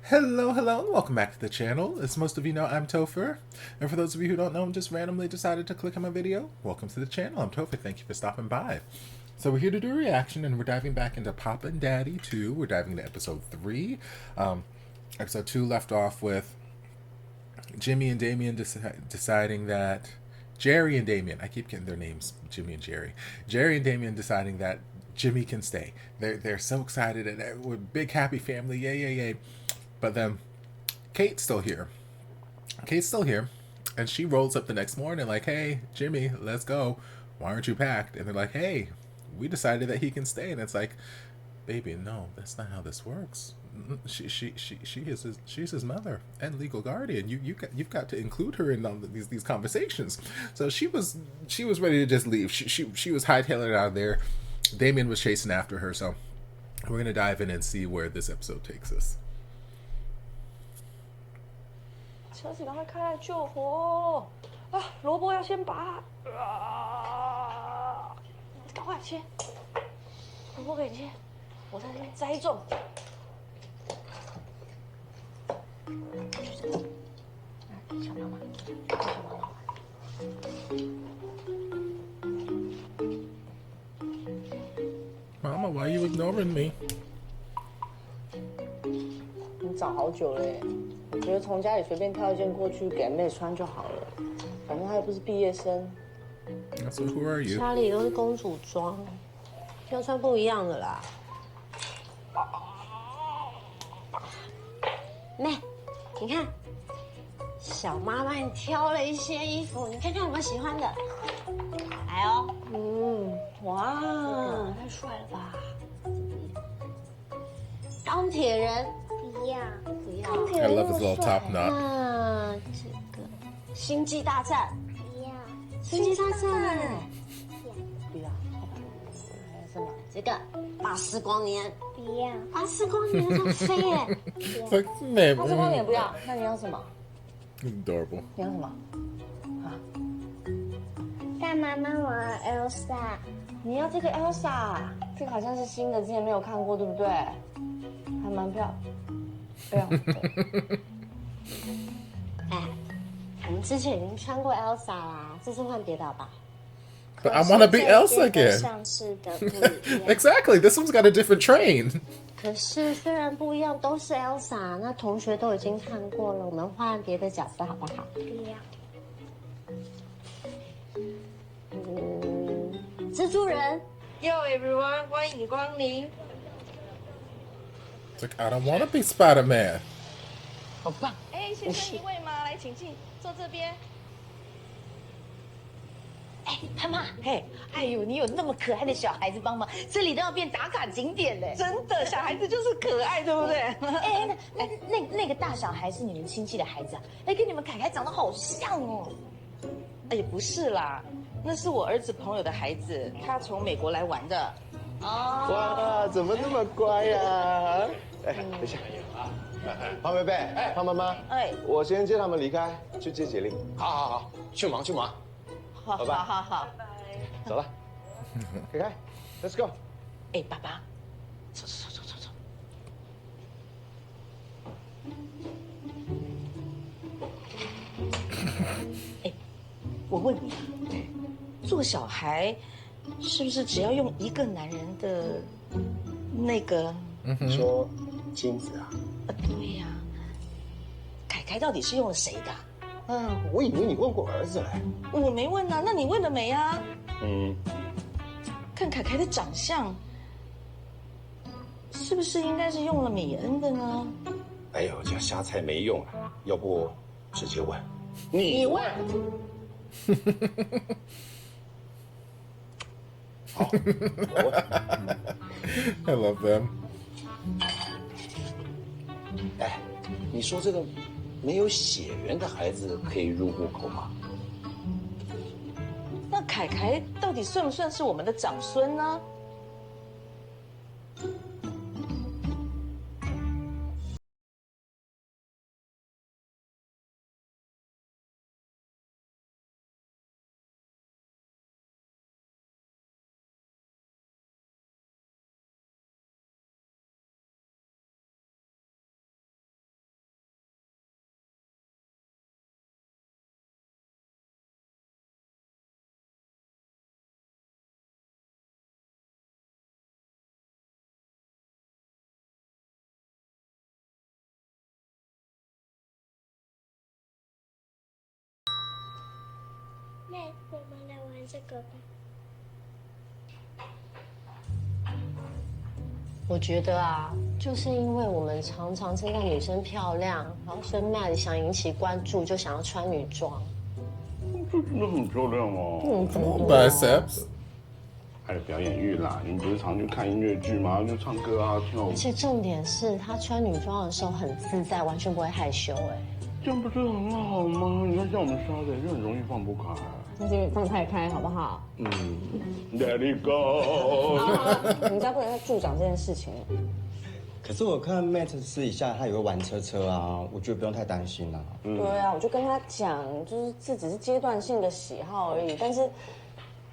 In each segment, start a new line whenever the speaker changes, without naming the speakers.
Hello, hello, and welcome back to the channel. As most of you know, I'm Topher. And for those of you who don't know and just randomly decided to click on my video, welcome to the channel. I'm Topher. Thank you for stopping by. So we're here to do a reaction, and we're diving back into Papa and Daddy 2. We're diving into episode 3. Episode 2 left off with Jimmy and Damien deciding that... Jerry and Damien. I keep getting their names, Jimmy and Jerry. Jerry and Damien deciding that Jimmy can stay. They're so excited, and we're a big happy family. Yay, yay, yay. But then Kate's still here. Kate's still here. And she rolls up the next morning like, hey, Jimmy, let's go. Why aren't you packed? And they're like, hey, we decided that he can stay. And it's like, baby, no, that's not how this works. She's his mother and legal guardian. You've got to include her in all these conversations. So she was ready to just leave. She was hightailing it out of there. Damien was chasing after her. So we're gonna dive in and see where this episode takes us.
车子赶快开来救火！啊，萝卜要先拔！赶快切，萝卜可以切，我在这边栽种。小妈妈，小妈妈。
Mama, why are you ignoring me?
你找好久了耶。 我觉得从家里随便挑一件过去给妹穿就好了，反正她又不是毕业生。
So who are you?
家里都是公主装，要穿不一样的啦。妹，你看，小妈帮你挑了一些衣服，你看看有没有喜欢的？来哦，
哇，太帅了吧！
钢铁人。
不要，
不要
I love his little top knot.
这个星际大战，
不要，
星际大战，
不要，还有什么？
这个巴斯光年，
不要，
巴斯光年要飞耶！
It's like, man,
他这光也不要，那你要什么？
adorable.
你要什么？啊？
但妈妈我要 Elsa，
你要这个 Elsa，这个好像是新的，之前没有看过，对不对？还蛮漂亮。
哎，我们之前已经穿过 Elsa 啦，这次换别的好吧？
But I want to be Elsa again.
上次的不一样。
Exactly. This one's got a different train.
可是虽然不一样，都是 Elsa， 那同学都已经看过了，我们换别的角色好不好？
不要，
蜘蛛人。
Yo everyone， 欢迎光临。
It's like, I don't want to be Spider-Man.
好棒！
哎，先生一位吗？来，请进，坐这边。
哎，潘妈，
嘿，
哎呦，你有那么可爱的小孩子帮忙，这里都要变打卡景点嘞！
真的，小孩子就是可爱，对不对？
哎，那个大小孩是你们亲戚的孩子啊？哎，跟你们凯凯长得好像哦。
哎，不是啦，那是我儿子朋友的孩子，他从美国来玩的。
哦，
哇，怎么那么乖呀？哎，等一下，胖贝贝，胖妈妈，
哎，
我先接他们离开，去接杰林。好，去忙去忙，
好，
拜拜
好，
走了。凯凯，Let's go。
哎，爸爸，走。哎，我问你啊，做小孩是不是只要用一个男人的那个？
你说金子啊？
对呀，凯凯到底是用了谁的？
我以为你问过儿子嘞。
我没问啊，那你问了没啊？
嗯，
看凯凯的长相，是不是应该是用了米恩的呢？
哎呦，这瞎猜没用啊，要不直接问。你问。好，我问。
I love them.
哎，你说这个没有血缘的孩子可以入户口吗？
那凯凯到底算不算是我们的长孙呢？
妹，我们来玩这个吧。
我觉得啊，就是因为我们常常称赞女生漂亮，然后所以 Matt 想引起关注，就想要穿女装。
这真的很漂亮哦。
Come on, biceps.
还有表演欲啦，你们不是常去看音乐剧吗？就唱歌啊、跳舞
而。且重点是她穿女装的时候很自在，完全不会害羞哎。
这样不是很好吗？你看像我们沙的就很容易放不开。
那就放太开好不好？Let
it go。
你们家不能再助长这件事情了。
可是我看 Matt 私底下他也会玩车车啊，我觉得不用太担心啦。
对啊，我就跟他讲，就是这只是阶段性的喜好而已，但是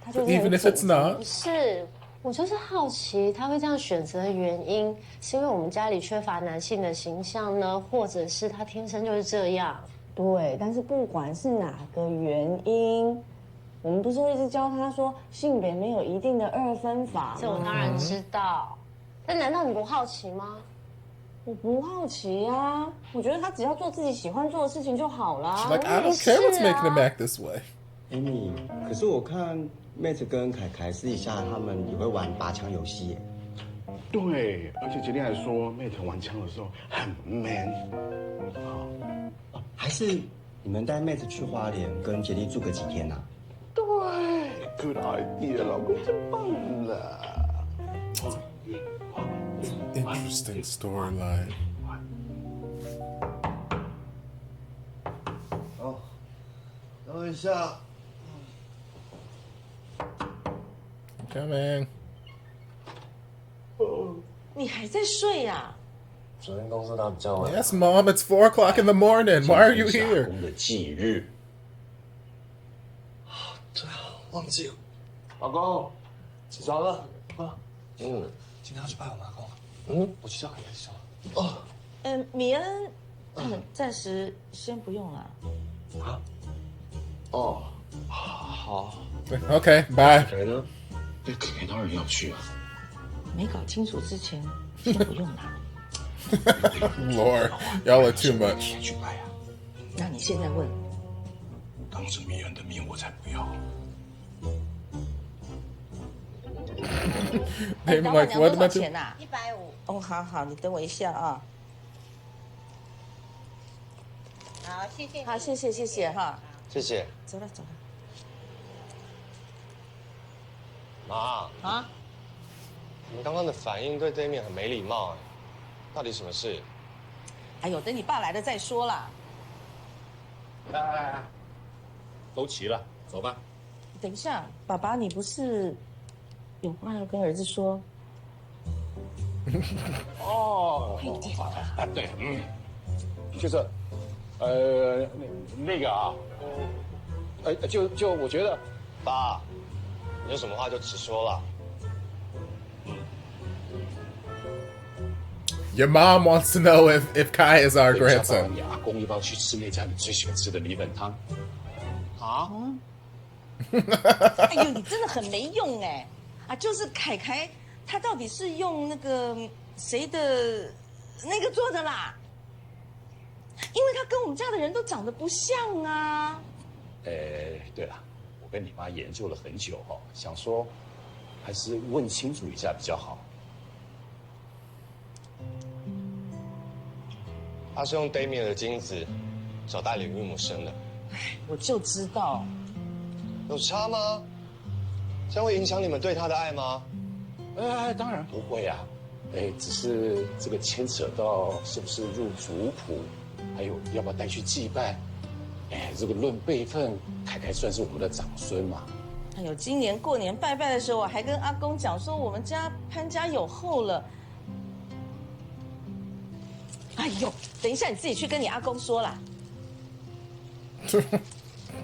他就是
Even if it's not.
不是，我就是好奇他会这样选择的原因，是因为我们家里缺乏男性的形象呢，或者是他天生就是这样？
对，但是不管是哪个原因，我们不是会一直教他说性别没有一定的二分法
这我当然知道，但难道你不好奇吗？
我不好奇呀，我觉得他只要做自己喜欢做的事情就好啦。
Like, I don't care what's making him act this way.
Amy，可是我看 Matt 跟凯凯私底下他们也会玩拔枪游戏耶。
对，而且杰林还说，Mate 玩枪的时候很 man。
还是你们带 Matt 去花莲跟杰利住个几天啊？
对 ，Good idea，老公真棒了。
Interesting storyline.
哦，等一下。
Coming.
你还在睡呀？
昨天公司打比较晚。
Yes, Mom, it's 4 o'clock in the morning. Why are you
下
here?
工的忌日。对啊，忘记了。老公，起床了。今天要去拜我妈公。我去叫你起床。
米恩，暂时先不用了。
好。
Okay, bye.
谁呢？凯凯当然要去啊。
没搞清楚之前，先不用了。
Lord, y'all are too much.
谁去拜啊？
那你现在问，
当着米恩的面，我才不要。
They
老
even
板
like,
娘
what
多少
about
钱
you?
呐？
150。
哦，好好，你等我一下啊。
好，谢谢。
好，谢谢谢谢哈。
谢谢。
走了走了。
妈，
啊？
你刚刚的反应对对面很没礼貌哎，到底什么事？
哎呦，等你爸来了再说啦。
来，都齐了，走吧。
等一下，爸爸，你不是有话要跟儿子说？
哦，对，就是，那个啊，就我觉得，
爸，你有什么话就直说了。
Your mom wants to know if Kai is our grandson.
你阿公要不要去吃那家你最喜欢吃的米粉汤？啊？
哎呦，你真的很没用哎！啊，就是凯凯，他到底是用那个谁的那个做的啦？因为他跟我们家的人都长得不像啊。
对了，我跟你妈研究了很久哈，想说还是问清楚一下比较好。
他是用 Damien 的精子找代理孕母生的，
哎，我就知道，
有差吗？这样会影响你们对他的爱吗？
当然不会啊，只是这个牵扯到是不是入族谱，还有要不要带去祭拜，这个论辈分，凯凯算是我们的长孙嘛。
哎呦，今年过年拜拜的时候，我还跟阿公讲说我们家潘家有后了。 哎呦，等一下你自己去跟你阿公说啦。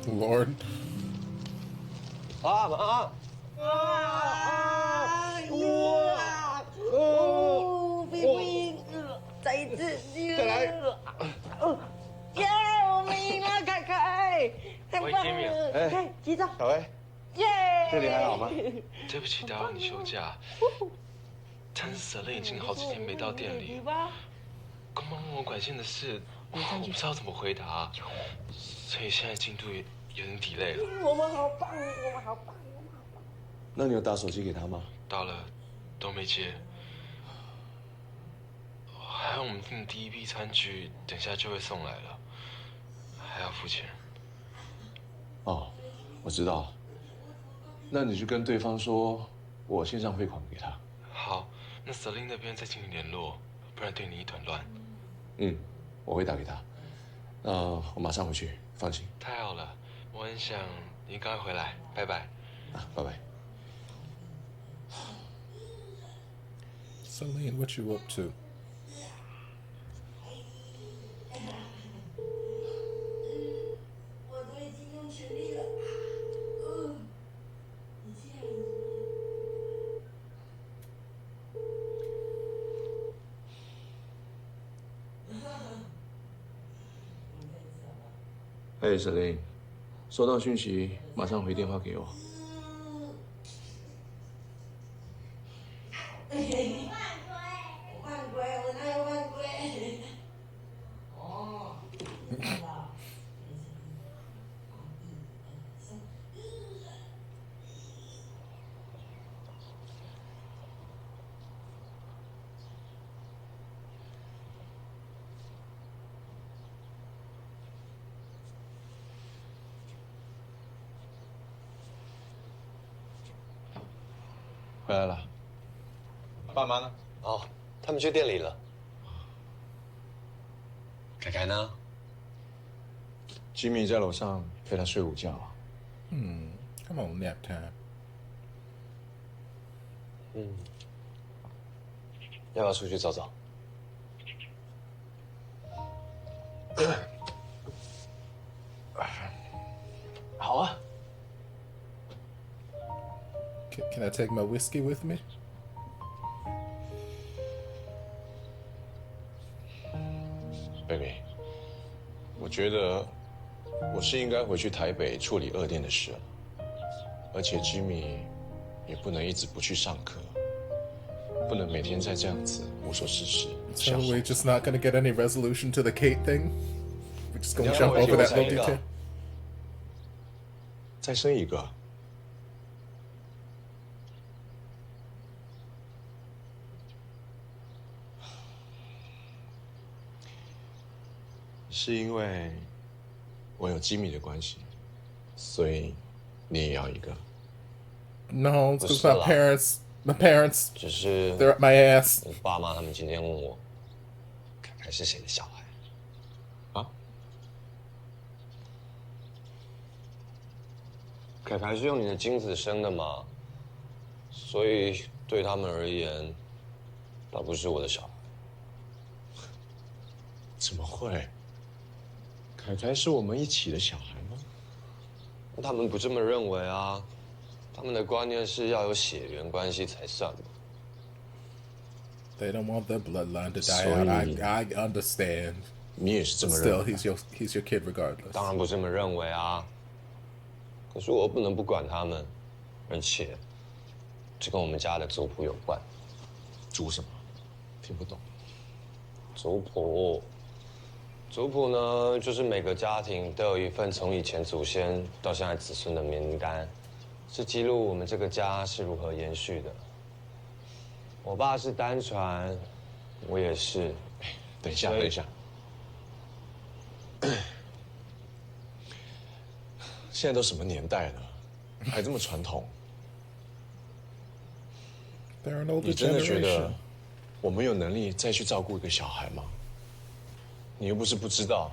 Lord.
妈！
再一次，
再来！
耶，我们赢了，凯凯，太棒了！哎，击掌！
小薇，
耶！
这里还好吗？
对不起，打扰你休假。但是舍勒已经好几天没到店里。 公妈问我管线的事，我不知道怎么回答，所以现在进度有点delay了。
我们好棒，我们好棒，我们好棒。
那你有打手机给他吗？
到了，都没接。还有我们订的第一批餐具，等下就会送来了，还要付钱。
哦，我知道。那你就跟对方说，我线上汇款给他。
好，那 Celine 那边再请你联络，不然对你一团乱。
嗯，我会打给他。我马上回去，放心。
太好了，我很想你赶快回来，拜拜。
啊，拜拜。
Celine, what you up to?
Hey Celine，收到讯息，马上回电话给我。回来了。
爸妈呢？哦，他们去店里了。凯凯呢？
吉米在楼上陪他睡午觉。
Come on, nap time.
要不要出去走走？好啊。
Can I take my whiskey with me?
Baby， 我觉得我是应该回去台北处理2店的事了，而且 Jimmy 也不能一直不去上课，不能每天再这样子无所事事。
So we're just not gonna get any resolution to the Kate thing? We're just gonna jump over that little detail?
再生一个。是因为我有吉米的关系，所以你也要一个。
No, it's because my parents,
只是
they're up my ass.
我爸妈他们今天问我，凯凯是谁的小孩？
啊？
凯凯是用你的精子生的嘛，所以对他们而言，他不是我的小孩。
怎么会？凯凯是我们一起的小孩吗？
他们不这么认为啊，他们的观念是要有血缘关系才算嘛。
They don't want their bloodline to die out. I understand.
你也是这么
But
认
still,
为？
he's your kid regardless.
当然不这么认为啊，可是我不能不管他们，而且这跟我们家的族谱有关。
族什么？听不懂。
族谱。族谱呢，就是每个家庭都有一份从以前祖先到现在子孙的名单，是记录我们这个家是如何延续的。我爸是单传，我也是。
等一下，等一下。现在都什么年代了，还这么传统？
They're an older
你真的觉
generation.
得我们有能力再去照顾一个小孩吗？你又不是不知道，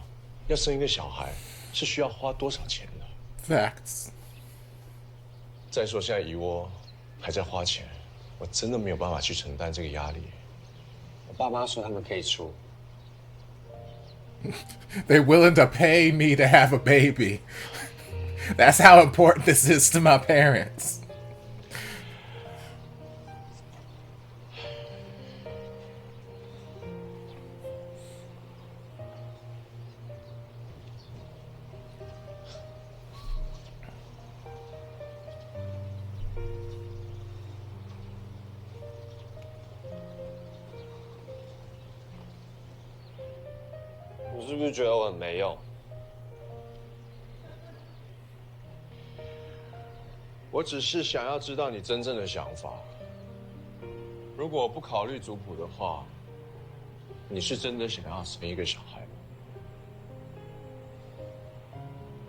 要生一个小孩是需要花多少钱的。
Facts.
再说现在蚁窝还在花钱，我真的没有办法去承担这个压力。
我爸妈说他们可以出。
They're willing to pay me to have a baby. That's how important this is to my parents.
你是不是觉得我很没用？
我只是想要知道你真正的想法。如果不考虑族谱的话，你是真的想要生一个小孩吗？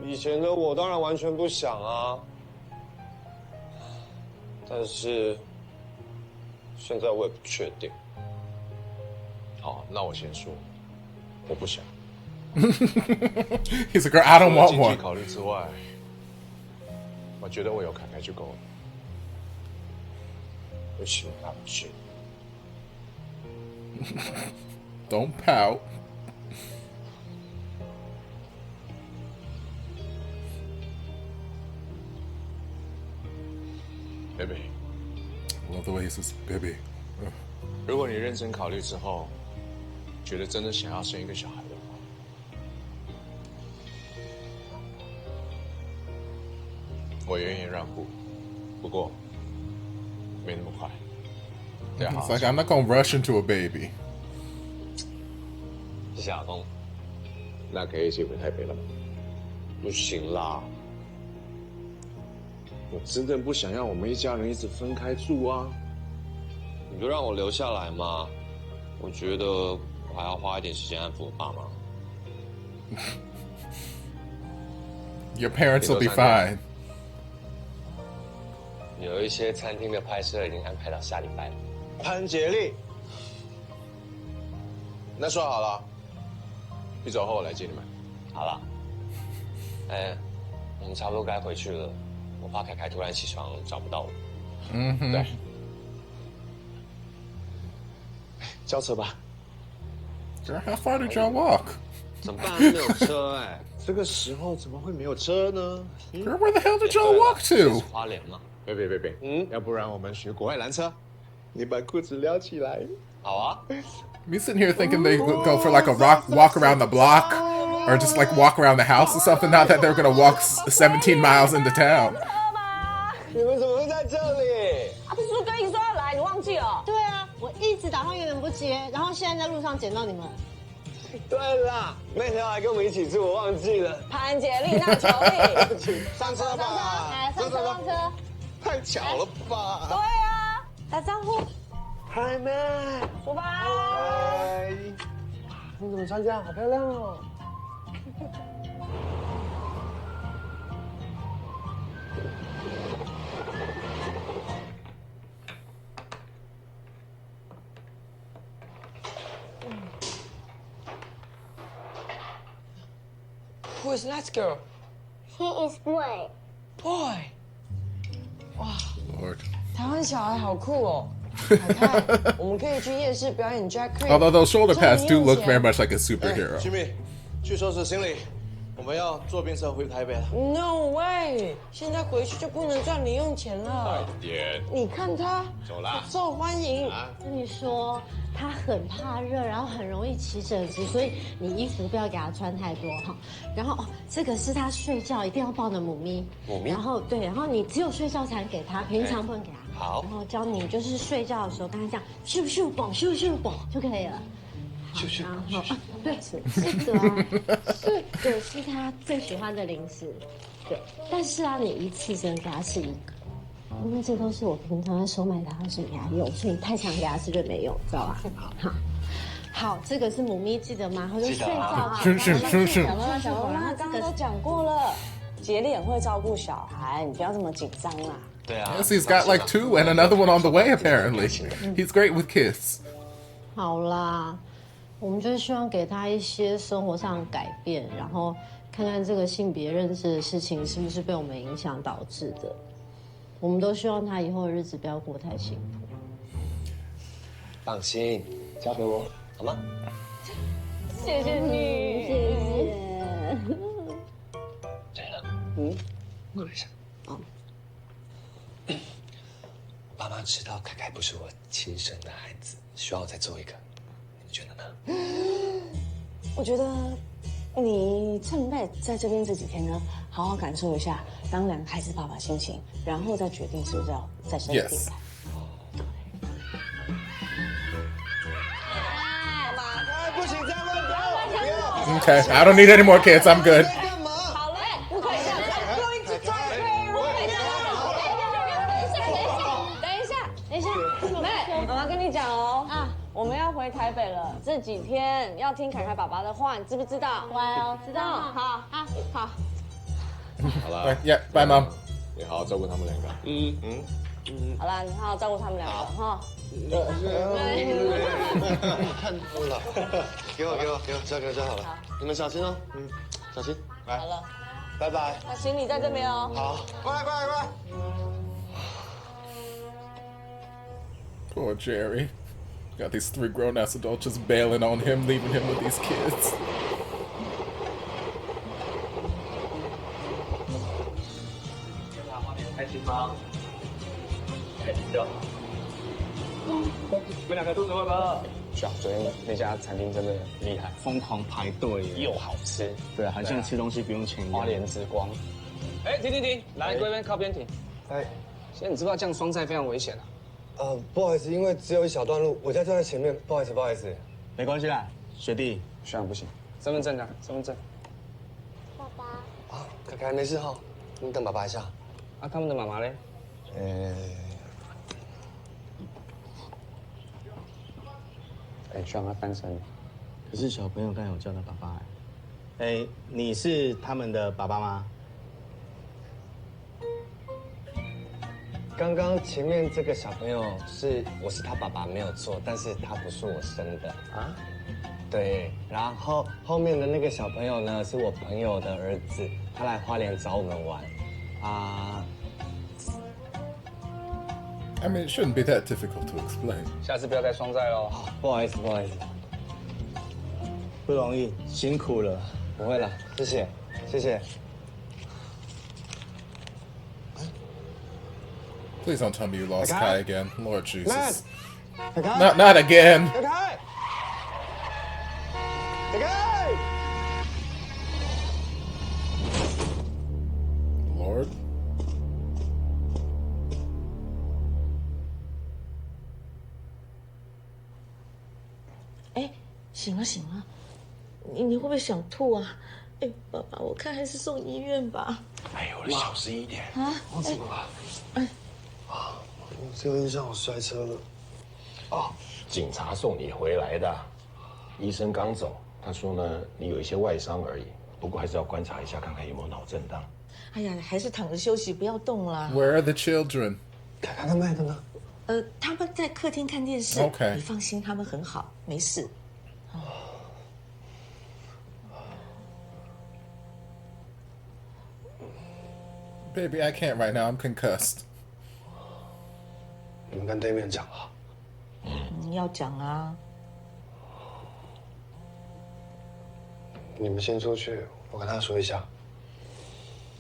以前的我当然完全不想啊，但是现在我也不确定。
好，那我先说，我不想。
He's like, girl, I don't want
经济
one.
考虑之外，我觉得我有凯凯就够了。
不行，那不行。
Don't pout.
Baby，
I love the way he says, baby.
如果你认真考虑之后，觉得真的想要生一个小孩的话，我愿意让步，不过没那么快。
It's like, I'm not gonna rush into a baby.
谢谢阿峰。
那可以一起回台北了吗？
不行啦，
我真的不想要我们一家人一直分开住啊！
你就让我留下来嘛。我觉得我还要花一点时间安抚我爸妈。
Your parents will be fine.
有一些餐厅的拍摄已经安排到下礼拜了。
潘杰利，那说好了，一周后我来接你们。
好了，哎，我们差不多该回去了。我怕凯凯突然起床找不到我。
对。交车吧。
Girl, how far did y'all walk?
怎么办？没有车
哎，这个时候怎么会没有车呢
Girl, where the hell did y'all walk to?
花莲嘛。
别，要不然我们学国外拦车。你把裤子撩起来。
好啊。
Me sitting here thinking they would go for like a walk around the block, or just like walk around the house or something. Not that they're gonna walk 17 miles into town.
你们怎么会在这里？
啊，不是说跟你说要来，你忘记了？
对啊，我一直打电话给你们不接，然后现在在路上捡到你们。
对啦，那条还跟我们一起住，我忘记了。
潘杰丽娜乔丽，
上车吧，
来，上车，上车。
太巧了吧？
对啊，打招呼。
嗨妹，
出发。
嗨，你怎么穿这样？好漂亮哦。
Who is that girl?
He is boy.
Boy. 哇
Lord.
台湾小孩好酷哦！海泰，我们可以去夜市表演 Jack Creek。
Although those shoulder pads do look very much like a superhero.
Jimmy，去收拾行李，我们要坐便车回台北了。
No way！现在回去就不能赚零用钱了。
快点，
你看他，
走啦，
受欢迎。
跟你说，他很怕热，然后很容易起疹子，所以你衣服不要给他穿太多哈。然后这个是他睡觉一定要抱的母咪。
母咪。
然后对，然后你只有睡觉才能给他，平常不能给他。
好。
然后教你就是睡觉的时候跟他这样咻咻蹦咻咻蹦就可以了。
咻咻蹦
然后对，这个啊，这个是他最喜欢的零食。对，但是啊，你一次只能给他吃一个。因为这都是我平常在收买他的时候给他用，所以太常给他吃就没用，知道吧？好，这个是母咪，记得吗？然后就睡觉啊。
是。
小罗妈刚刚都讲过了，杰利很会照顾小孩，你不要这么紧张啦。
对啊。
Yes, he's got like 2 and another one on the way. Apparently, he's great with kids.
好啦，我们就是希望给他一些生活上的改变，然后看看这个性别认知的事情是不是被我们影响导致的。我们都希望他以后的日子不要过太辛苦。
放心，交给我，好吗？
谢谢你，
谢谢。
对了，过来一下。我爸妈知道凯凯不是我亲生的孩子，需要我再做一个，你觉得呢？
我觉得你趁在这边这几天呢，好好感受一下当两个孩子爸爸心情，然后再决定是不是要再生一个。
Yes. Okay, I don't need any more kids. I'm good.
好嘞，不可以这样。Going to Topher Reacts。
要听凯凯爸爸的话，你知不知道？
乖哦，知道。
好，好。
好了
Yeah, bye, Mom.
你好好照顾他们两个。
好啦，你好好照顾他们两个哈。
看多了，给我，交好了。你们小心哦。小心。来。
好了，
拜拜。
那行李在这边哦。
好，过来。
Poor Jerry. Got these 3 grown-ass adults just bailing on him, leaving him with these kids.
是啊，昨天那家餐厅真的厉害，疯狂排队，又好吃。对，好像吃东西不用钱一样。花莲之光。哎，停，来，这边靠边停。
哎，
现在你知不知道这样双载非常危险啊？
不好意思，因为只有一小段路，我家就在前面，不好意思。
没关系啦，学弟，这样不行。身份证呢？身份证。
爸爸。
啊，凯凯没事哈，你等爸爸一下。
啊，他们的妈妈嘞？希望他单身。
可是小朋友刚才有叫他爸爸哎。你是他们的爸爸吗？刚刚前面这个小朋友我是他爸爸没有错，但是他不是我生的啊。对，然后后面的那个小朋友呢，是我朋友的儿子，他来花莲找我们玩啊。
I mean, it shouldn't be that difficult to explain.
下次不要再双载喽。
不好意思，不容易，辛苦了。不会了，谢谢。
Please don't tell me you lost Kai again. Lord Jesus.
Matt.
Not again. Lord.
哎，醒了，你会不会想吐啊？哎，爸爸，我看还是送医院吧。
哎呦，小心一点
啊！
怎么了？我只有印象我摔车了。
哦，警察送你回来的，医生刚走，他说呢，你有一些外伤而已，不过还是要观察一下，看看有没有脑震荡。
哎呀，还是躺着休息，不要动啦。
Where are the children?
凯凯跟麦克呢？
他们在客厅看电视。
OK，
你放心，他们很好，没事。
Baby, I can't right now. I'm concussed.
你们跟对面讲啊。
要讲啊。
你们先出去，我跟他说一下。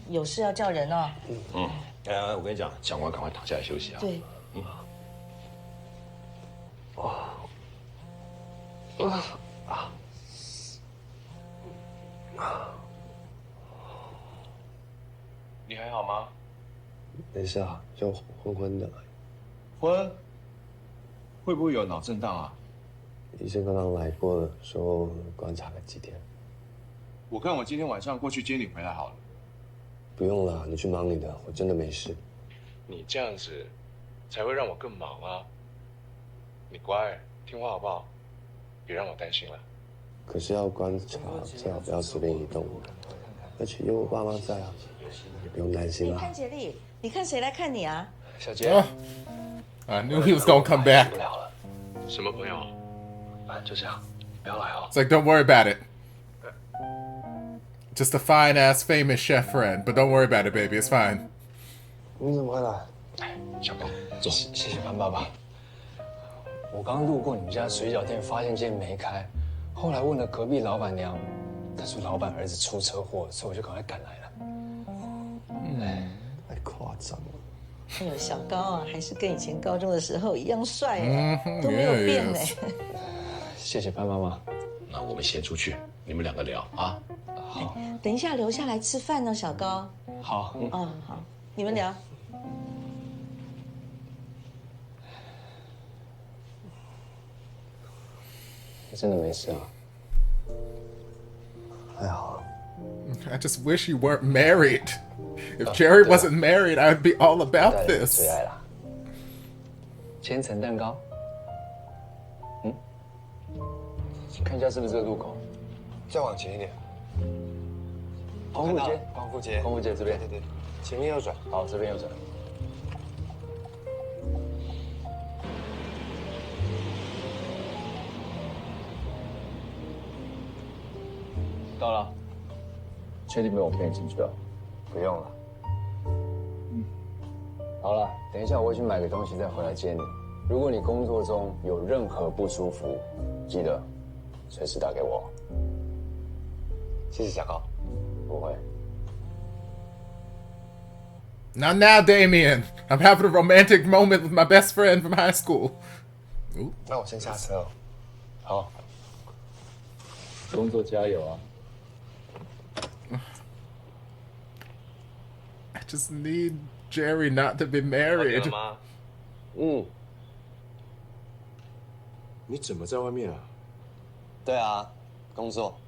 有事要叫人哦。
我跟你讲，讲完赶快躺下来休息啊。
对。
你还好吗？
没事啊，就昏昏的。
昏？会不会有脑震荡啊？
医生刚刚来过了，说观察了几天。
我看我今天晚上过去接你回来好了。
不用了，你去忙你的，我真的没事。
你这样子，才会让我更忙啊。你乖，听话好不好？别让我担心了。
可是要观察，最好不要随便移动。而且有我爸妈在啊，也不用担心啦。
潘杰利，你看谁来看你啊？
小杰。
I knew he was gonna come back.
不了了。什么朋友？就这样，不要来哦。
It's like, don't worry about it. Just a fine-ass famous chef friend, but don't worry about it, baby. It's fine.
你怎么会来？
小高，走。
谢谢潘爸爸。我刚路过你们家水饺店，发现今天没开，后来问了隔壁老板娘，她说老板儿子出车祸，所以我就赶快赶来了。太夸张了。
哎呦，小高啊，还是跟以前高中的时候一样帅哎，都没有变哎。
谢谢潘妈妈。
那我们先出去，你们两个聊啊。
好。
等一下留下来吃饭呢，小高。
好。
好，你们聊。
真的没事啊。还好。
I just wish you weren't married. If Jerry wasn't married, I would be all about this.
最爱啦。千层蛋糕。看一下是不是这个路口？
再往前一点。
光复街，
光复街，
光复街这边。
对，前面右转。
好，这边右转。到了，确定没有我骗你进去了？
不用了。
好了，等一下我会去买个东西再回来接你。如果你工作中有任何不舒服，记得随时打给我。
谢谢小高。
不会。
Not now, Damien. I'm having a romantic moment with my best friend from high school. Ooh.
那我先下车哦。
好，工作加油啊！
I just need Jerry not to be married.
你怎么在外面啊？
对啊，工作。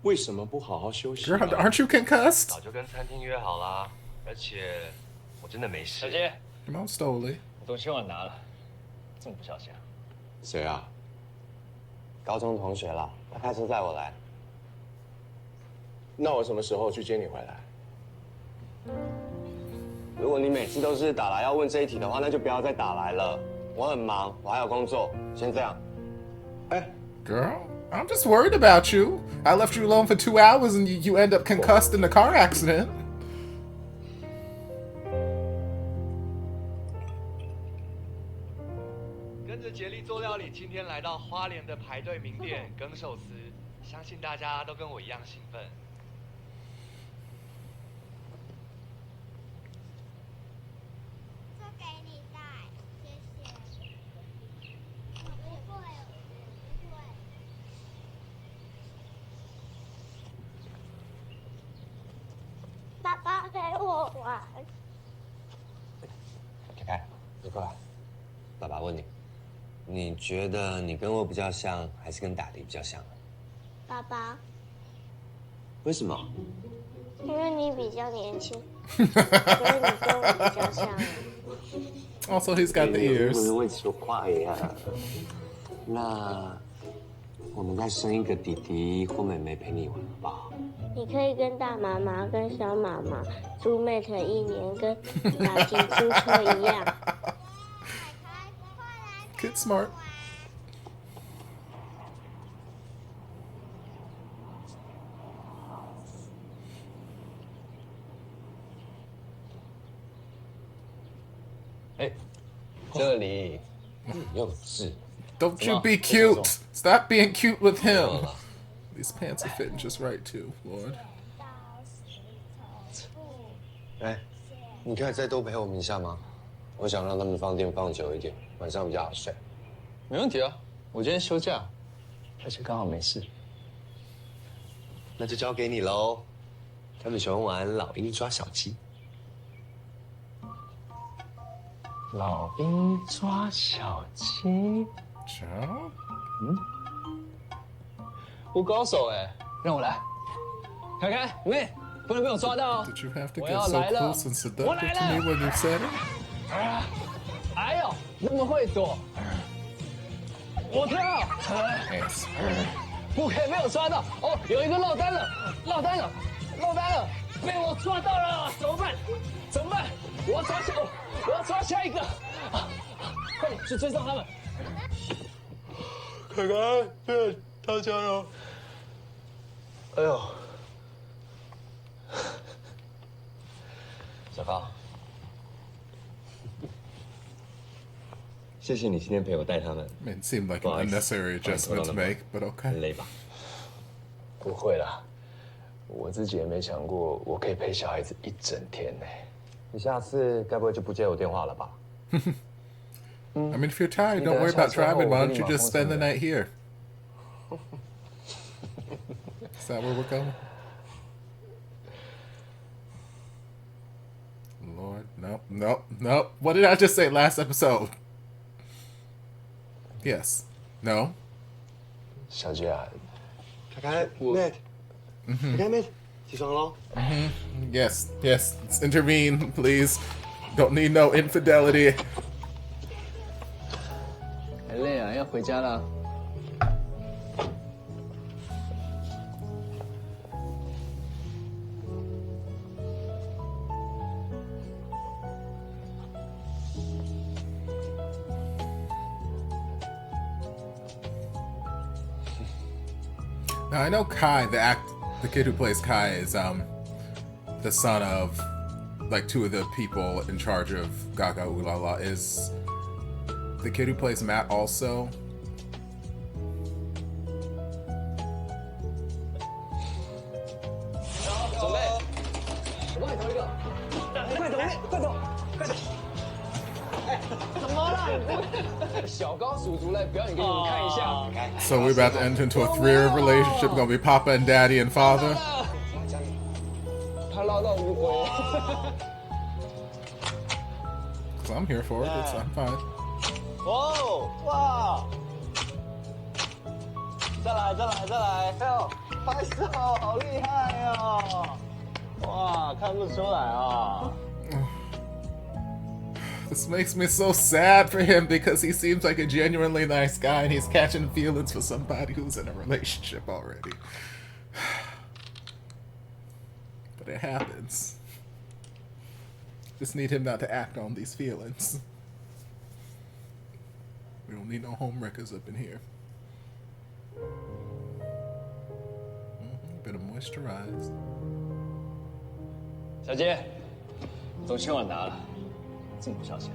为什么不好好休息
Girl, aren't you concussed?
早就跟餐厅约好啦，而且我真的没事。
小杰，
Come on, Stoley.
我东西忘了拿了，这么不小心啊？
谁啊？
高中同学啦，他开车载我来。
那我什么时候去接你回来？
如果你每次都是打来要问这一题的话，那就不要再打来了。我很忙，我还有工作，先这样。
哎
Girl, I'm just worried about you. I left you alone for 2 hours and you end up concussed in a car accident.
跟着杰力做料理，今天来到花莲的排队名店羹寿司，相信大家都跟我一样兴奋。
这给你带，谢谢。不会，不会。爸爸陪我玩。
凯凯，你过来。爸爸问你，你觉得你跟我比较像，还是跟大迪比较像？
爸爸，
为什么？
因为你比较年轻，所以你跟我比较像。
Also, he's got the ears.
不能会说话呀。那我们再生一个弟弟或妹妹陪你玩，好不好？
你可以跟大妈妈、跟小妈妈租 mate 1年，跟打吉租车一样。
Kid smart.
Hey, 这里幼稚。
Don't you be cute. Stop being cute with him. These pants are fitting just right too, Lord.
哎，你可以再多陪我们一下吗？我想让他们放电放久一点，晚上比较好睡。
没问题啊，我今天休假，而且刚好没事。
那就交给你喽。他们喜欢玩老鹰抓小鸡。
老鹰抓小鸡，我高手哎，让我来。凯凯，妹，不能被我抓到哦。
Did you have to
我
get
要
so
来了，
close and
我
seductive
来
to me
了。
when you said it?
哎呦，那么会躲！我跳，
Yes.
不可以被我抓到！哦，有一个落单了，落单了，落单了，被我抓到了，怎么办？怎么办？我要抓下一个！啊，快点去追上他们！
凯凯，对，到家了。哎呦，
小高，谢谢你今天陪我带他们。
I mean, it seemed like an unnecessary adjustment to make, but
很
okay.
累吧？不会啦，我自己也没想过我可以陪小孩子一整天呢。你下次该不会就不接我电话了吧？
I mean, if you're tired, don't worry about driving. Why don't you just spend the night here? Is that where we're going? Lord, nope, nope, nope. What did I just say last episode? Yes. No.
小杰啊，
凯凯，Matt，凯凯，Matt，起床喽。
Yes, yes. Let's intervene, please. Don't need no infidelity.
很累啊，要回家了。
Now I know Kai, the kid who plays Kai, is the son of like two of the people in charge of Gaga Ooh La La. Is the kid who plays Matt also? So we're about to enter into a 3-year relationship. Gonna be Papa and Daddy and Father. So I'm here for it. I'm fine.
哦，哇！再来，哎呦，拍手，好厉害哦！哇，看不出来啊。
This makes me so sad for him because he seems like a genuinely nice guy and he's catching feelings for somebody who's in a relationship already. But it happens. Just need him not to act on these feelings. We don't need no homewreckers up in here. Better moisturize.
小姐，东西我拿了，这么不小心。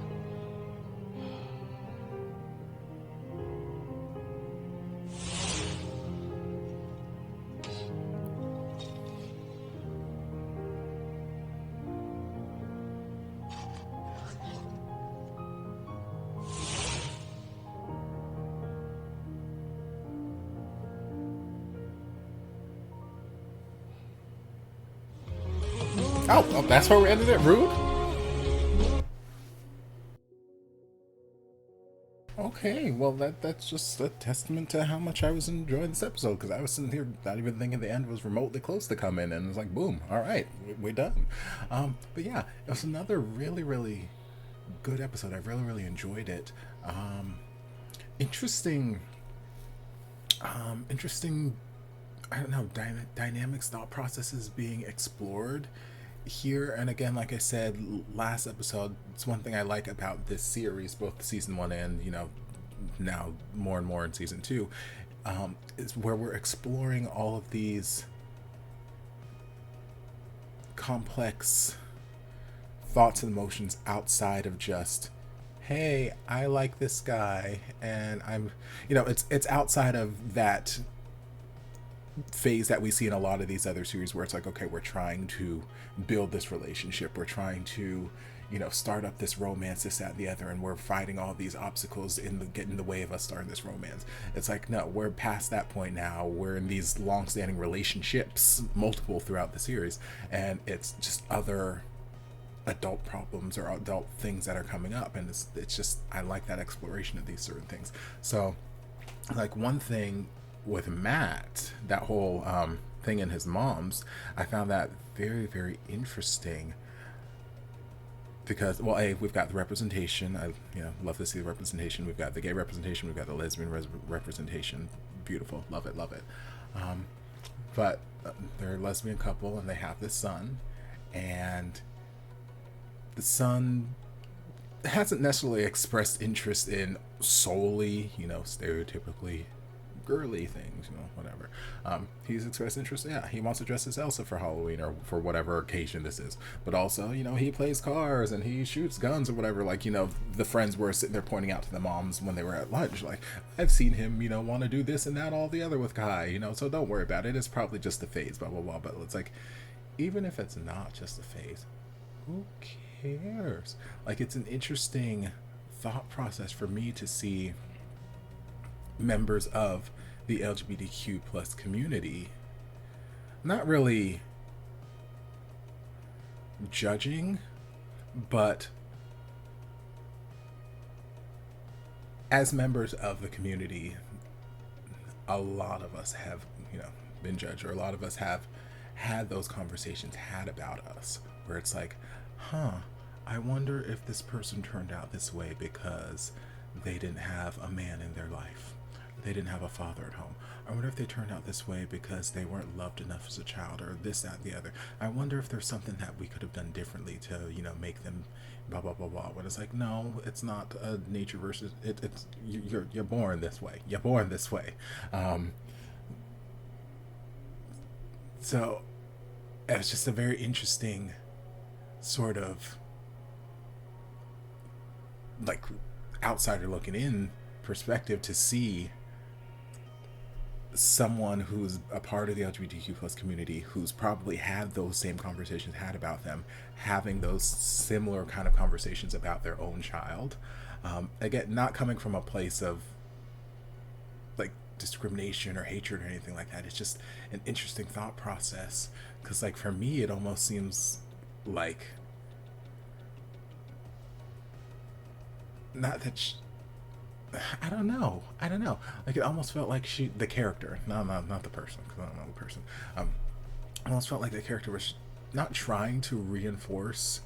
Oh, that's where we ended it? Rude? Okay, well that's just a testament to how much I was enjoying this episode, because I was sitting here not even thinking the end was remotely close to come in, and it was like, boom, alright, we're done. But yeah, it was another really, really good episode. I really, really enjoyed it. Interesting, I don't know, dynamics, thought processes being explored here. And again, like I said last episode, it's one thing I like about this series, both season 1 and, you know, now more and more in season 2, is where we're exploring all of these complex thoughts and emotions outside of just, hey, I like this guy, and I'm, you know, it's outside of that phase that we see in a lot of these other series where it's like, okay, we're trying to build this relationship, we're trying to, you know, start up this romance, this, that, and the other, and we're fighting all these obstacles get in the way of us starting this romance. It's like, no, we're past that point now. We're in these long-standing relationships, multiple throughout the series, and it's just other adult problems or adult things that are coming up, and it's just, I like that exploration of these certain things. So like one thing with Matt, that whole thing in his mom's, I found that very, very interesting because, well, A, we've got the representation. I, you know, love to see the representation. We've got the gay representation. We've got the lesbian representation. Beautiful. Love it. Love it. But they're a lesbian couple and they have this son, and the son hasn't necessarily expressed interest in solely, you know, stereotypically girly things, you know, whatever. He's expressed interest, yeah, he wants to dress as Elsa for Halloween or for whatever occasion this is, but also, you know, he plays cars and he shoots guns or whatever. Like, you know, the friends were sitting there pointing out to the moms when they were at lunch, like, I've seen him, you know, want to do this and that, all the other with Kai, you know, so don't worry about it, it's probably just a phase, blah blah blah. But it's like, even if it's not just a phase, who cares? Like, it's an interesting thought process for me to see members of the LGBTQ plus community not really judging, but as members of the community, a lot of us have, you know, been judged, or a lot of us have had those conversations had about us where it's like, I wonder if this person turned out this way because they didn't have a man in their life. They didn't have a father at home. I wonder if they turned out this way because they weren't loved enough as a child, or this, that, and the other. I wonder if there's something that we could have done differently to, you know, make them blah, blah, blah, blah. But it's like, no, it's not a nature versus, it's, you're born this way. You're born this way. So it was just a very interesting sort of like outsider looking in perspective to see someone who's a part of the LGBTQ plus community, who's probably had those same conversations had about them, having those similar kind of conversations about their own child. Again, not coming from a place of like discrimination or hatred or anything like that. It's just an interesting thought process, because like for me it almost seems like, not that I don't know, like it almost felt like the character, not the person, because I don't know the person, it almost felt like the character was not trying to reinforce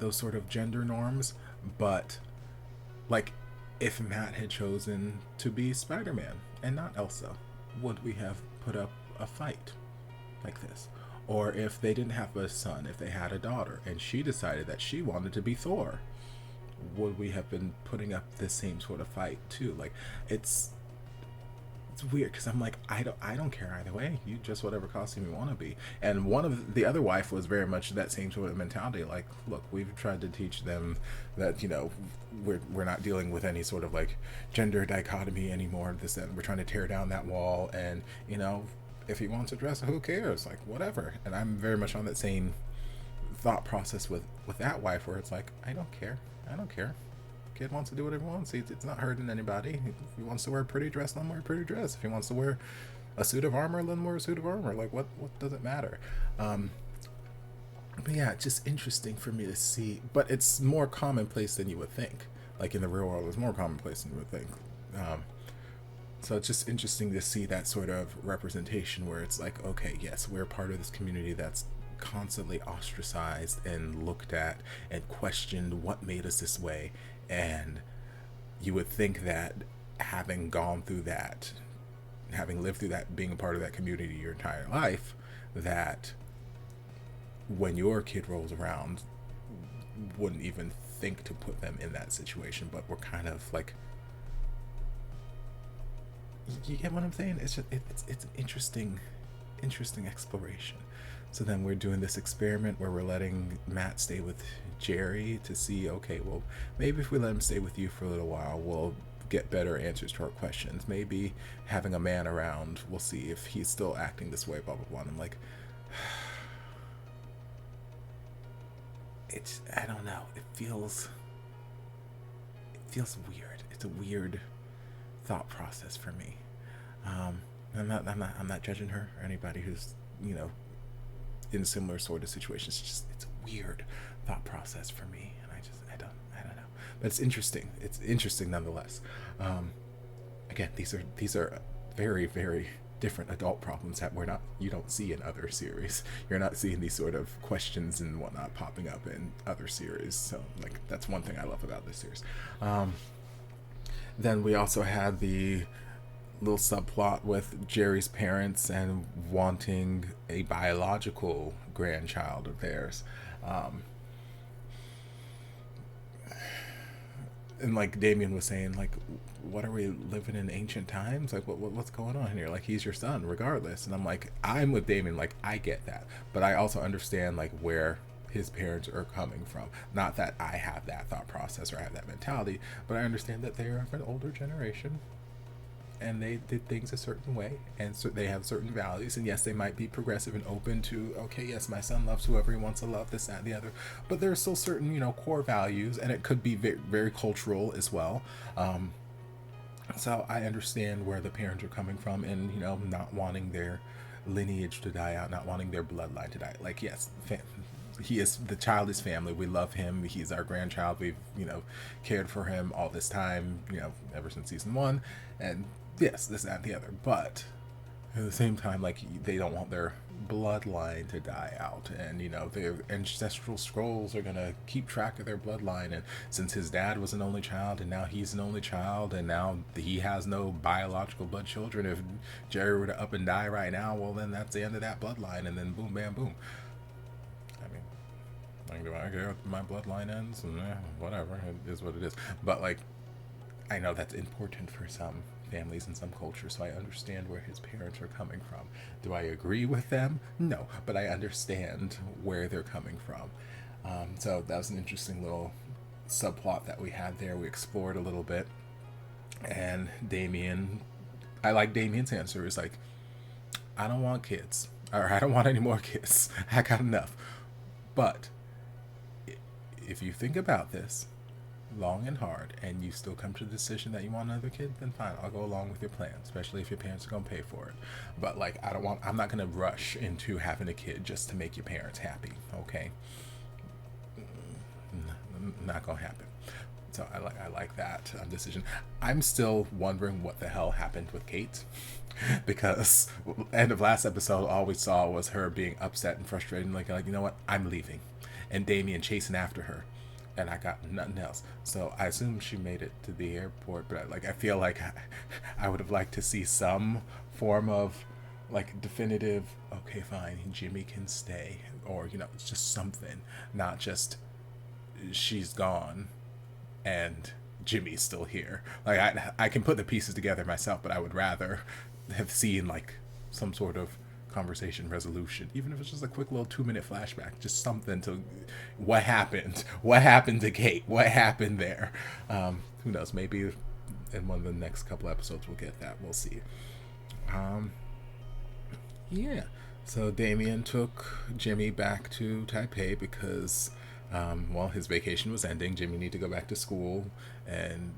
those sort of gender norms, but like if Matt had chosen to be Spider-Man and not Elsa, would we have put up a fight like this? Or if they didn't have a son, if they had a daughter and she decided that she wanted to be Thor, would we have been putting up the same sort of fight too? Like it's weird, because I'm like, I don't care either way, you just whatever costume you want to be. And one of the other wife was very much that same sort of mentality, like, look, we've tried to teach them that, you know, we're not dealing with any sort of like gender dichotomy anymore, this that, we're trying to tear down that wall, and you know, if he wants to dress, who cares, like whatever. And I'm very much on that same thought process with that wife, where it's like, I don't care, kid wants to do whatever he wants. It's not hurting anybody. If he wants to wear a pretty dress, let him wear a pretty dress. If he wants to wear a suit of armor, let him wear a suit of armor. Like what does it matter? But yeah, it's just interesting for me to see. But it's more commonplace than you would think. Like in the real world, it's more commonplace than you would think. So it's just interesting to see that sort of representation, where it's like, okay, yes, we're part of this community that's constantly ostracized and looked at and questioned what made us this way. And you would think that having gone through that, having lived through that, being a part of that community your entire life, that when your kid rolls around, wouldn't even think to put them in that situation. But we're kind of like, you get what I'm saying? It's just, it's an interesting exploration. So then we're doing this experiment where we're letting Matt stay with Jerry to see, okay, well, maybe if we let him stay with you for a little while, we'll get better answers to our questions. Maybe having a man around, we'll see if he's still acting this way, blah, blah, blah. And I'm like, I don't know. It feels weird. It's a weird thought process for me. I'm not judging her or anybody who's, you know, in similar sort of situations. It's a weird thought process for me, and I don't know. But it's interesting. It's interesting nonetheless. Again, these are very, very different adult problems that you don't see in other series. You're not seeing these sort of questions and whatnot popping up in other series. So like, that's one thing I love about this series. Then we also had the little subplot with Jerry's parents and wanting a biological grandchild of theirs. And like Damien was saying, like, what are we living in ancient times? Like, what's going on here? Like, he's your son regardless. And I'm like, I'm with Damien, like, I get that, but I also understand like where his parents are coming from. Not that I have that thought process or I have that mentality, but I understand that they're of an older generation and they did things a certain way, and so they have certain values, and yes, they might be progressive and open to, okay, yes, my son loves whoever he wants to love, this, that, and the other, but there are still certain, you know, core values, and it could be very, very cultural as well. So I understand where the parents are coming from, and, you know, not wanting their lineage to die out, not wanting their bloodline to die. Like, yes, the child is family. We love him. He's our grandchild. We've, you know, cared for him all this time, you know, ever since season 1. And yes, this, that, and the other. But at the same time, like, they don't want their bloodline to die out. And, you know, their ancestral scrolls are going to keep track of their bloodline. And since his dad was an only child, and now he's an only child, and now he has no biological blood children, if Jerry were to up and die right now, well, then that's the end of that bloodline. And then boom, bam, boom. Like, do I care if my bloodline ends? And whatever, it is what it is. But like, I know that's important for some families in some cultures, so I understand where his parents are coming from. Do I agree with them? No, but I understand where they're coming from. So that was an interesting little subplot that we had there. We explored a little bit. And Damien, I like Damien's answer. Is like, I don't want kids, or I don't want any more kids. I got enough. But if you think about this long and hard and you still come to the decision that you want another kid, then fine, I'll go along with your plan, especially if your parents are going to pay for it. But like, I'm not going to rush into having a kid just to make your parents happy, okay? Not going to happen. So I like that decision. I'm still wondering what the hell happened with Kate, because end of last episode, all we saw was her being upset and frustrated, and like you know what, I'm leaving, and Damien chasing after her, and I got nothing else. So I assume she made it to the airport, but I feel like I would have liked to see some form of like definitive, okay, fine, Jimmy can stay, or it's just something, not just she's gone and Jimmy's still here. Like I can put the pieces together myself, but I would rather have seen like some sort of conversation resolution, even if it's just a quick little 2-minute flashback, just something to what happened to Kate, what happened there. Who knows, maybe in one of the next couple episodes we'll get that, we'll see. Yeah, so Damien took Jimmy back to Taipei because his vacation was ending. Jimmy needed to go back to school, and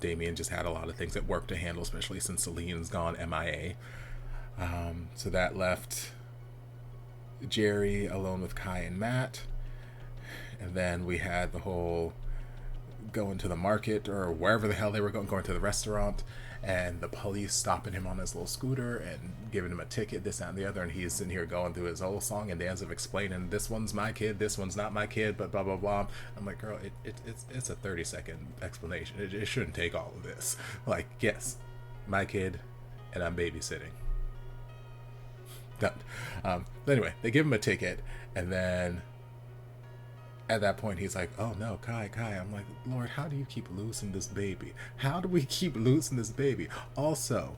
Damien just had a lot of things at work to handle, especially since Celine's gone MIA. So that left Jerry alone with Kai and Matt, and then we had the whole going to the market or wherever the hell they were going to the restaurant, and the police stopping him on his little scooter and giving him a ticket, this, that, and the other, and he's sitting here going through his whole song and dance of explaining, this one's my kid, this one's not my kid, but blah, blah, blah. I'm like, girl, it's a 30-second explanation. It shouldn't take all of this. Like, yes, my kid, and I'm babysitting. Done. But anyway, they give him a ticket, and then at that point, he's like, oh no, Kai. I'm like, Lord, how do you keep losing this baby? How do we keep losing this baby? Also,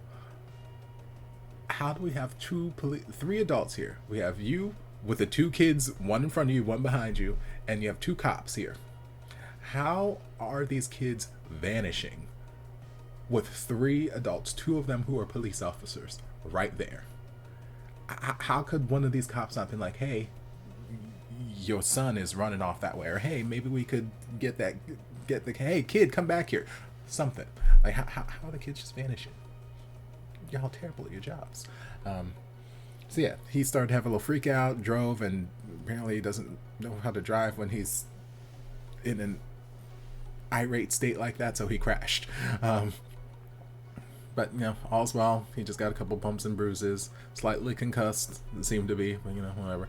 how do we have three adults here? We have you with the 2 kids, one in front of you, one behind you, and you have 2 cops here. How are these kids vanishing with 3 adults, 2 of them who are police officers, right there? How could one of these cops not been like, hey, your son is running off that way, or hey, maybe we could get the hey kid, come back here, something like how are the kids just vanishing? Y'all terrible at your jobs. So yeah, he started to have a little freak out, drove, and apparently he doesn't know how to drive when he's in an irate state like that, so he crashed. But all's well. He just got a couple bumps and bruises, slightly concussed, it seemed to be, but whatever.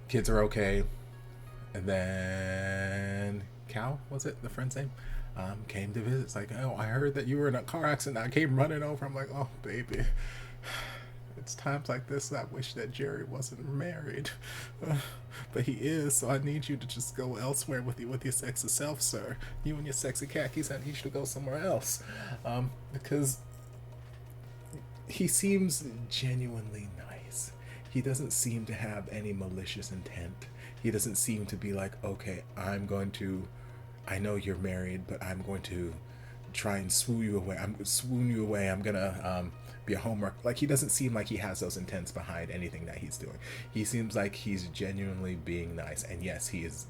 Kids are okay. And then Cal, was it the friend's name, came to visit. It's like, oh, I heard that you were in a car accident. I came running over. I'm like, oh baby, it's times like this I wish that Jerry wasn't married, but he is. So I need you to just go elsewhere with your sexy self, sir. You and your sexy khakis. I need you to go somewhere else, because he seems genuinely nice. He doesn't seem to have any malicious intent. He doesn't seem to be like, okay, I know you're married, but I'm going to try and swoon you away. I'm gonna be a homework. Like, he doesn't seem like he has those intents behind anything that he's doing. He seems like he's genuinely being nice, and yes, he is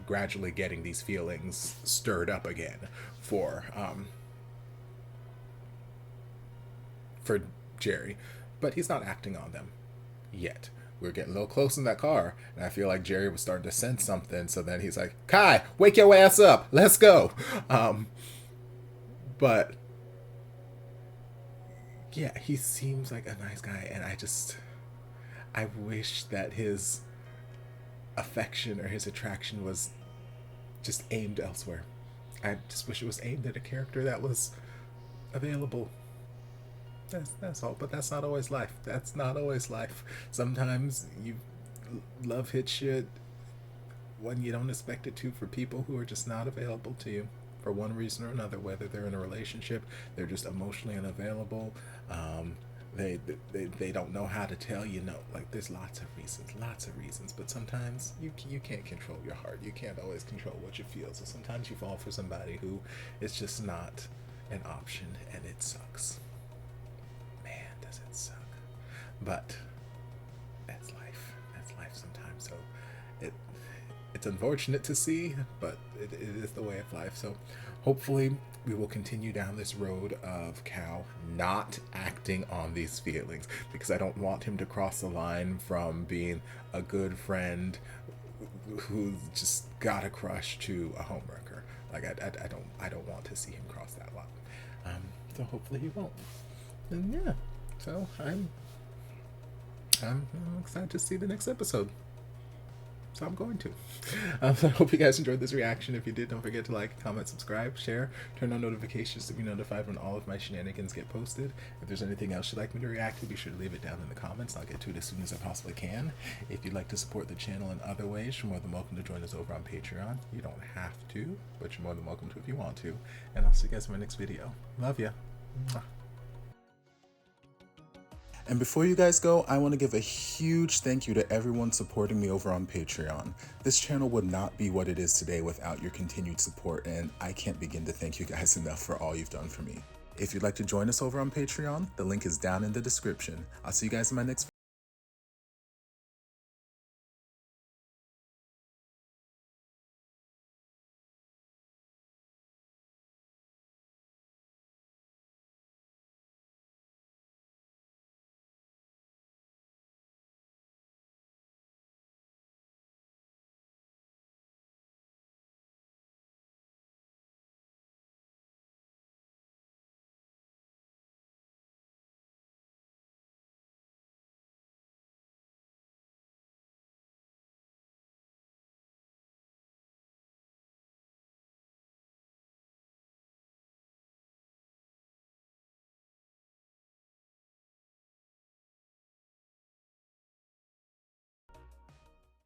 gradually getting these feelings stirred up again for Jerry, but he's not acting on them yet. We're getting a little close in that car, and I feel like Jerry was starting to sense something, so then he's like, Kai, wake your ass up, let's go. But yeah, he seems like a nice guy, and I wish that his affection or his attraction was just aimed elsewhere. I just wish it was aimed at a character that was available. That's all, but that's not always life. That's not always life. Sometimes love hits you when you don't expect it to, for people who are just not available to you. for one reason or another, whether they're in a relationship, they're just emotionally unavailable, they don't know how to tell you no. Like, there's lots of reasons, but sometimes you can't control your heart. You can't always control what you feel. So sometimes you fall for somebody who is just not an option, and it sucks. Man, does it suck. But that's life. That's life sometimes. So it's unfortunate to see, but it is the way of life. So hopefully we will continue down this road of Cal not acting on these feelings, because I don't want him to cross the line from being a good friend who's just got a crush to a homewrecker. Like, I don't want to see him cross that line. So hopefully he won't. And yeah, so I'm excited to see the next episode. So I'm going to. So I hope you guys enjoyed this reaction. If you did, don't forget to like, comment, subscribe, share, turn on notifications to be notified when all of my shenanigans get posted. If there's anything else you'd like me to react to, be sure to leave it down in the comments. I'll get to it as soon as I possibly can. If you'd like to support the channel in other ways, you're more than welcome to join us over on Patreon. You don't have to, but you're more than welcome to if you want to. And I'll see you guys in my next video. Love ya. Mwah. And before you guys go, I want to give a huge thank you to everyone supporting me over on Patreon. This channel would not be what it is today without your continued support, and I can't begin to thank you guys enough for all you've done for me. If you'd like to join us over on Patreon, the link is down in the description. I'll see you guys in my next video.